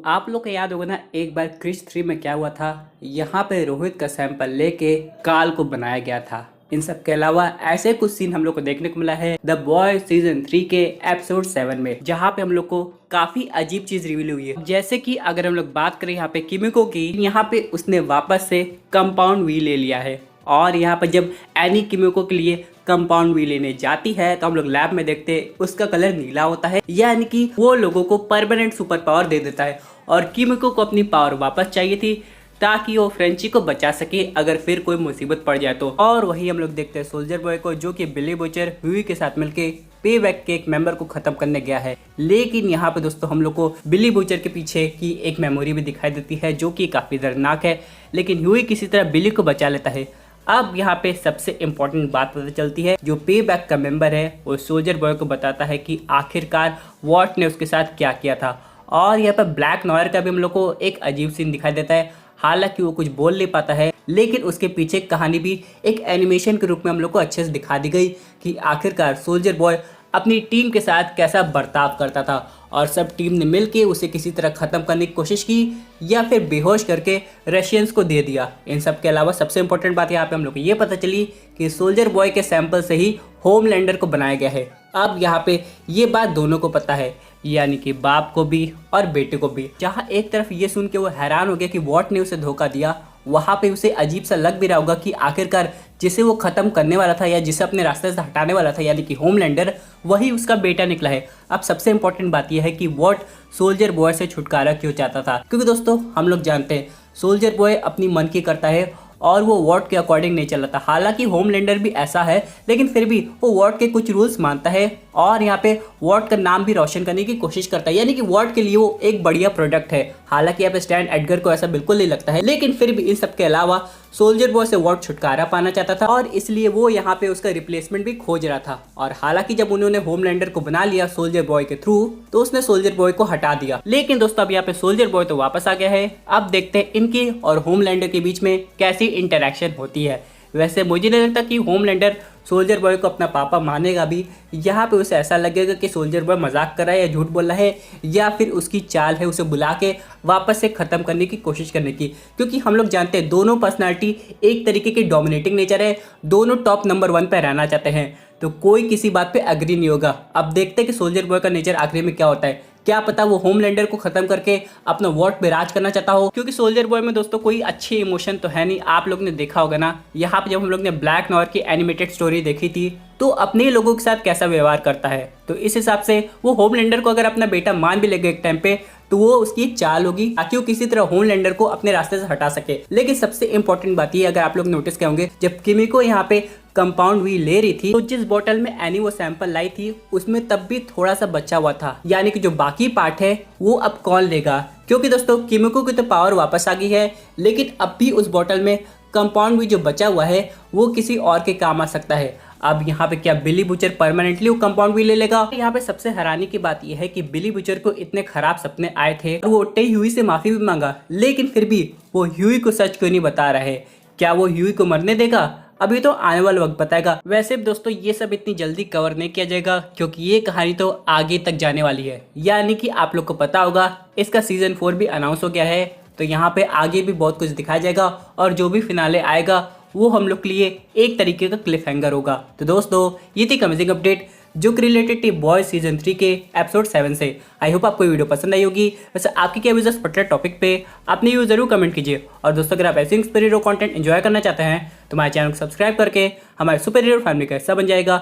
आप लोग को याद होगा ना, एक बार क्रिश 3 में क्या हुआ था। यहाँ पे रोहित का सैंपल लेके काल को बनाया गया था। इन सब के अलावा ऐसे कुछ सीन हम लोग को देखने को मिला है द बॉय सीजन 3 के एपिसोड 7 में, जहाँ पे हम लोग को काफी अजीब चीज रिवील हुई है। जैसे कि अगर हम लोग बात करें यहाँ पे किमिको की, यहाँ पे उसने वापस से कंपाउंड वी ले लिया है। और यहाँ पर जब एनी किमिको के लिए कंपाउंड वी लेने जाती है तो हम लोग लैब में देखते हैं उसका कलर नीला होता है, यानी कि वो लोगों को परमानेंट सुपर पावर दे देता है। और किमिको को अपनी पावर वापस चाहिए थी ताकि वो फ्रेंची को बचा सके अगर फिर कोई मुसीबत पड़ जाए तो। और वही हम लोग देखते हैं सोल्जर बॉय को, जो कि बिली बुचर ह्यूई के साथ मिलके पे बैक के एक मेंबर को खत्म करने गया है। लेकिन यहाँ पे दोस्तों हम लोग को बिली बुचर के पीछे की एक मेमोरी भी दिखाई देती है जो कि काफी दर्दनाक है, लेकिन ह्यूई किसी तरह बिली को बचा लेता है। अब यहाँ पे सबसे इम्पोर्टेंट बात पता चलती है, जो पे बैक का मेंबर है वो सोल्जर बॉय को बताता है कि आखिरकार वॉट ने उसके साथ क्या किया था। और यहाँ पर ब्लैक नॉयर का भी हम लोग को एक अजीब सीन दिखाई देता है। हालांकि वो कुछ बोल नहीं पाता है, लेकिन उसके पीछे कहानी भी एक एनिमेशन के रूप में हम लोग को अच्छे से दिखा दी गई कि आखिरकार सोल्जर बॉय अपनी टीम के साथ कैसा बर्ताव करता था। और सब टीम ने मिलके उसे किसी तरह खत्म करने की कोशिश की या फिर बेहोश करके रशियंस को दे दिया। इन सब के अलावा सबसे इंपॉर्टेंट बात यहाँ पे हम लोग को ये पता चली कि सोल्जर बॉय के सैंपल से ही होमलैंडर को बनाया गया है। अब यहाँ पे ये बात दोनों को पता है, यानी कि बाप को भी और बेटे को भी। जहाँ एक तरफ ये सुन के वो हैरान हो गया कि वॉट ने उसे धोखा दिया, वहाँ पे उसे अजीब सा लग भी रहा होगा कि आखिरकार जिसे वो खत्म करने वाला था या जिसे अपने रास्ते से हटाने वाला था, यानी कि होमलैंडर, वही उसका बेटा निकला है। अब सबसे इंपॉर्टेंट बात यह है कि वॉट सोल्जर बॉय से छुटकारा क्यों चाहता था, क्योंकि दोस्तों हम लोग जानते हैं सोल्जर बॉय अपनी मन की करता है और वो वॉट के अकॉर्डिंग नहीं चल रहा था। हालांकि होमलैंडर भी ऐसा है, लेकिन फिर भी वो वॉट के कुछ रूल्स मानता है और यहाँ पे वॉट का नाम भी रोशन करने की कोशिश करता है, यानी कि वॉट के लिए वो एक बढ़िया प्रोडक्ट है। हालांकि यहाँ पे स्टैन एडगर को ऐसा बिल्कुल नहीं लगता है, लेकिन फिर भी इन सब के अलावा सोल्जर बॉय से वॉट छुटकारा पाना चाहता था और इसलिए वो यहाँ पे उसका रिप्लेसमेंट भी खोज रहा था। और हालांकि जब उन्होंने होमलैंडर को बना लिया सोल्जर बॉय के थ्रू, तो उसने सोल्जर बॉय को हटा दिया। लेकिन दोस्तों अब यहाँ पे सोल्जर बॉय तो वापस आ गया है। अब देखते हैं इनके और होमलैंडर के बीच में कैसी इंटरेक्शन होती है। वैसे मुझे नहीं लगता कि होमलैंडर सोल्जर बॉय को अपना पापा मानेगा भी। यहाँ पे उसे ऐसा लगेगा कि सोल्जर बॉय मजाक कर रहा है या झूठ बोल रहा है, या फिर उसकी चाल है उसे बुला के वापस से ख़त्म करने की कोशिश करने की। क्योंकि हम लोग जानते हैं दोनों पर्सनालिटी एक तरीके की डोमिनेटिंग नेचर है, दोनों टॉप नंबर 1 पे रहना चाहते हैं, तो कोई किसी बात पे एग्री नहीं होगा। अब देखते हैं कि सोल्जर बॉय का नेचर आखिर में क्या होता है। क्या पता वो होमलैंडर को खत्म करके अपना वॉट पे राज करना चाहता हो, क्योंकि सोल्जर बॉय में दोस्तों कोई अच्छे इमोशन तो है नहीं। आप लोग ने देखा होगा ना, यहाँ पे जब हम लोग ने ब्लैक नॉयर की एनिमेटेड स्टोरी देखी थी तो अपने लोगों के साथ कैसा व्यवहार करता है, तो इस हिसाब से वो होमलैंडर को अगर अपना बेटा मान भी लेगा एक टाइम पे, तो वो उसकी चाल होगी ताकि वो किसी तरह होमलैंडर को अपने रास्ते से हटा सके। लेकिन सबसे इंपॉर्टेंट बात ये, अगर आप लोग नोटिस करेंगे, जब किमिको यहाँ पे कंपाउंड वी ले रही थी तो जिस बोतल में एनी वो सैंपल लाई थी उसमें तब भी थोड़ा सा बचा हुआ था, यानी कि जो बाकी पार्ट है वो अब कौन लेगा। क्योंकि दोस्तों किमिको की तो पावर वापस आ गई है, लेकिन अब भी उस बोतल में कंपाउंड वी जो बचा हुआ है वो किसी और के काम आ सकता है। अब यहाँ पे क्या बिली बुचर परमानेंटली वो कंपाउंड भी ले लेगा? यहाँ पे सबसे हैरानी की बात यह है कि बिली बुचर को इतने खराब सपने आए थे और वो उठते ही ह्यूई से माफी भी मांगा, लेकिन फिर भी वो ह्यूई को सच क्यों नहीं बता रहे। क्या वो ह्यूई को मरने देगा? अभी तो आने वाला वक्त बताएगा। वैसे दोस्तों ये सब इतनी जल्दी कवर नहीं किया जाएगा, क्योंकि ये कहानी तो आगे तक जाने वाली है। यानी कि आप लोग को पता होगा इसका सीजन 4 भी अनाउंस हो गया है, तो यहाँ पे आगे भी बहुत कुछ दिखाया जाएगा और जो भी फिनाले आएगा वो हम लोग के लिए एक तरीके का क्लिफ हैंगर होगा। तो दोस्तों ये थी अमेजिंग अपडेट जो कि रिलेटेड थी बॉय सीजन 3 के एपिसोड 7 से। आई होप आपको वीडियो पसंद आई होगी। वैसे आपकी क्या व्यूज़ पर्टिकुलर टॉपिक पे अपने व्यू जरूर कमेंट कीजिए। और दोस्तों अगर आप ऐसे सुपर हीरो कंटेंट एंजॉय करना चाहते हैं तो हमारे चैनल को सब्सक्राइब करके हमारे सुपर हीरो फैमिली का हिस्सा बन जाएगा।